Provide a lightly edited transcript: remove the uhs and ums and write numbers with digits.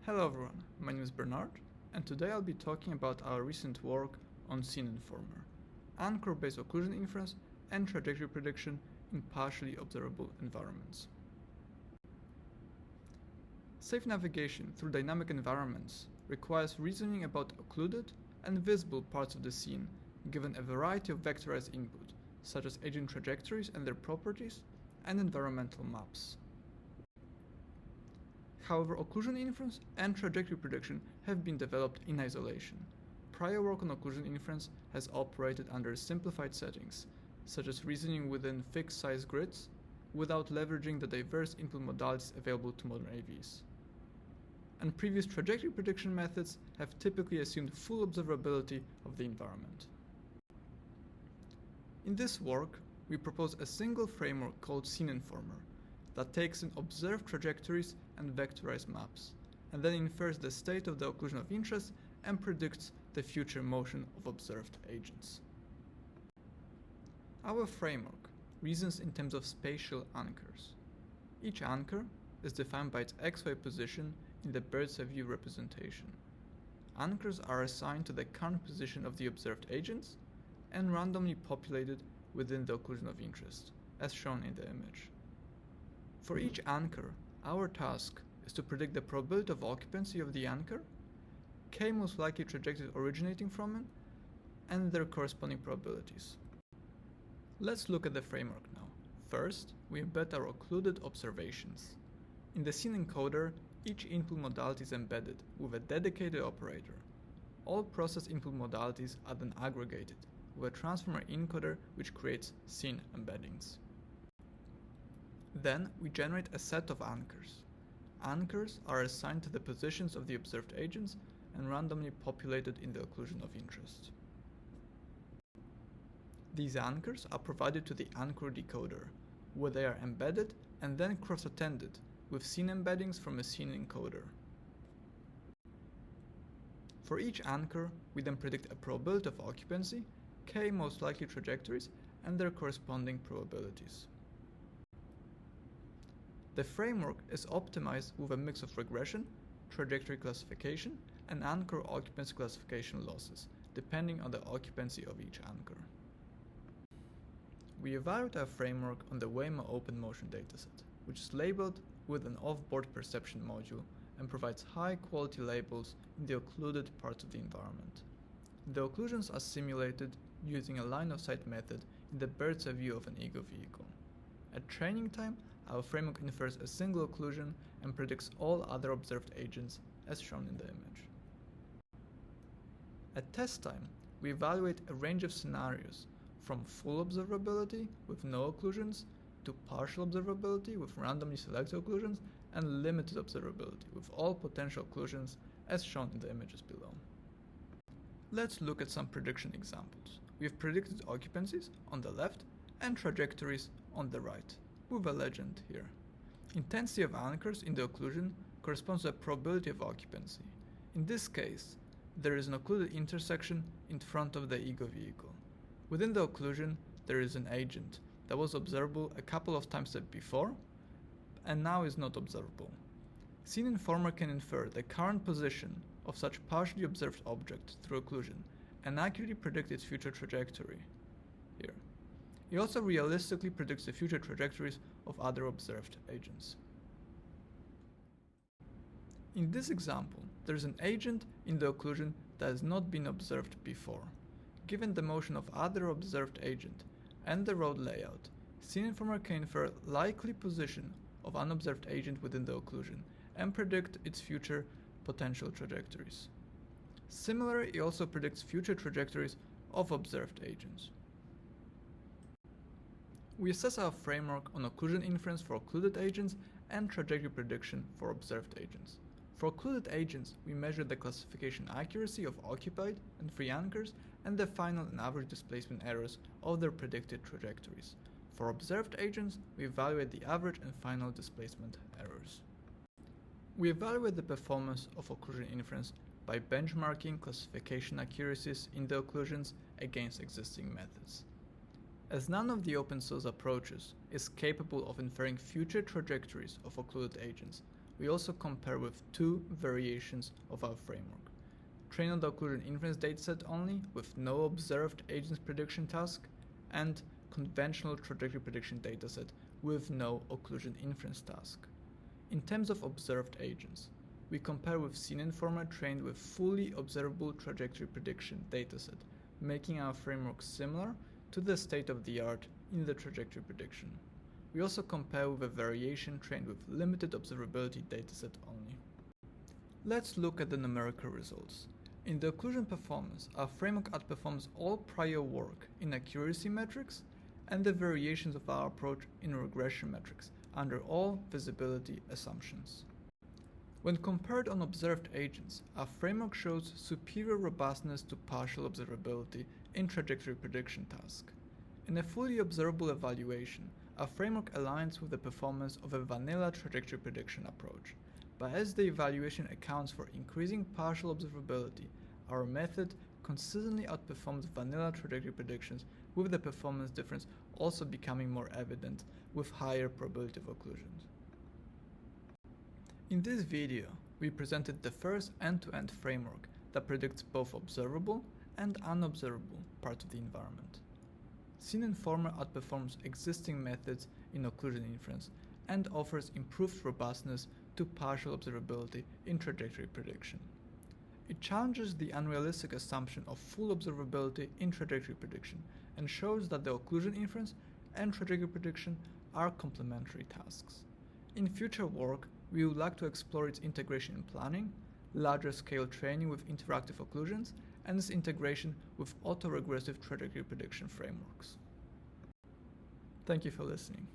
Hello everyone, my name is Bernard, and today I'll be talking about our recent work on Scene Informer, anchor-based occlusion inference and trajectory prediction in partially observable environments. Safe navigation through dynamic environments requires reasoning about occluded and visible parts of the scene given a variety of vectorized input, such as agent trajectories and their properties, and environmental maps. However, occlusion inference and trajectory prediction have been developed in isolation. Prior work on occlusion inference has operated under simplified settings, such as reasoning within fixed-size grids, without leveraging the diverse input modalities available to modern AVs. And previous trajectory prediction methods have typically assumed full observability of the environment. In this work, we propose a single framework called Scene Informer that takes in observed trajectories and vectorized maps, and then infers the state of the occlusion of interest and predicts the future motion of observed agents. Our framework reasons in terms of spatial anchors. Each anchor is defined by its XY position in the bird's eye view representation. Anchors are assigned to the current position of the observed agents and randomly populated within the occlusion of interest, as shown in the image. For each anchor, our task is to predict the probability of occupancy of the anchor, k most likely trajectories originating from it, and their corresponding probabilities. Let's look at the framework now. First, we embed our occluded observations. In the scene encoder, each input modality is embedded with a dedicated operator. All process input modalities are then aggregated with a transformer encoder which creates scene embeddings. Then we generate a set of anchors. Anchors are assigned to the positions of the observed agents and randomly populated in the occlusion of interest. These anchors are provided to the anchor decoder, where they are embedded and then cross-attended with scene embeddings from a scene encoder. For each anchor, we then predict a probability of occupancy, k most likely trajectories, and their corresponding probabilities. The framework is optimized with a mix of regression, trajectory classification, and anchor occupancy classification losses, depending on the occupancy of each anchor. We evaluate our framework on the Waymo Open Motion dataset, which is labeled with an off-board perception module and provides high-quality labels in the occluded parts of the environment. The occlusions are simulated using a line-of-sight method in the bird's eye view of an ego vehicle. At training time, our framework infers a single occlusion and predicts all other observed agents as shown in the image. At test time, we evaluate a range of scenarios from full observability with no occlusions to partial observability with randomly selected occlusions and limited observability with all potential occlusions as shown in the images below. Let's look at some prediction examples. We have predicted occupancies on the left and trajectories on the right, with a legend here. Intensity of anchors in the occlusion corresponds to the probability of occupancy. In this case, there is an occluded intersection in front of the ego vehicle. Within the occlusion, there is an agent that was observable a couple of times before and now is not observable. Scene Informer can infer the current position of such partially observed object through occlusion and accurately predict its future trajectory here. It also realistically predicts the future trajectories of other observed agents. In this example, there is an agent in the occlusion that has not been observed before. Given the motion of other observed agent and the road layout, Scene Informer can infer likely position of unobserved agent within the occlusion and predict its future potential trajectories. Similarly, it also predicts future trajectories of observed agents. We assess our framework on occlusion inference for occluded agents and trajectory prediction for observed agents. For occluded agents, we measure the classification accuracy of occupied and free anchors and the final and average displacement errors of their predicted trajectories. For observed agents, we evaluate the average and final displacement errors. We evaluate the performance of occlusion inference by benchmarking classification accuracies in the occlusions against existing methods. As none of the open source approaches is capable of inferring future trajectories of occluded agents, we also compare with two variations of our framework. Train on the occlusion inference dataset only with no observed agents prediction task, and conventional trajectory prediction dataset with no occlusion inference task. In terms of observed agents, we compare with SceneInformer trained with fully observable trajectory prediction dataset, making our framework similar to the state-of-the-art in the trajectory prediction. We also compare with a variation trained with limited observability dataset only. Let's look at the numerical results. In the occlusion performance, our framework outperforms all prior work in accuracy metrics and the variations of our approach in regression metrics under all visibility assumptions. When compared on observed agents, our framework shows superior robustness to partial observability in trajectory prediction task. In a fully observable evaluation, our framework aligns with the performance of a vanilla trajectory prediction approach, but as the evaluation accounts for increasing partial observability, our method consistently outperforms vanilla trajectory predictions, with the performance difference also becoming more evident with higher probability of occlusions. In this video, we presented the first end-to-end framework that predicts both observable and unobservable parts of the environment. SceneInformer outperforms existing methods in occlusion inference and offers improved robustness to partial observability in trajectory prediction. It challenges the unrealistic assumption of full observability in trajectory prediction and shows that the occlusion inference and trajectory prediction are complementary tasks. In future work, we would like to explore its integration in planning, larger scale training with interactive occlusions, and its integration with autoregressive trajectory prediction frameworks. Thank you for listening.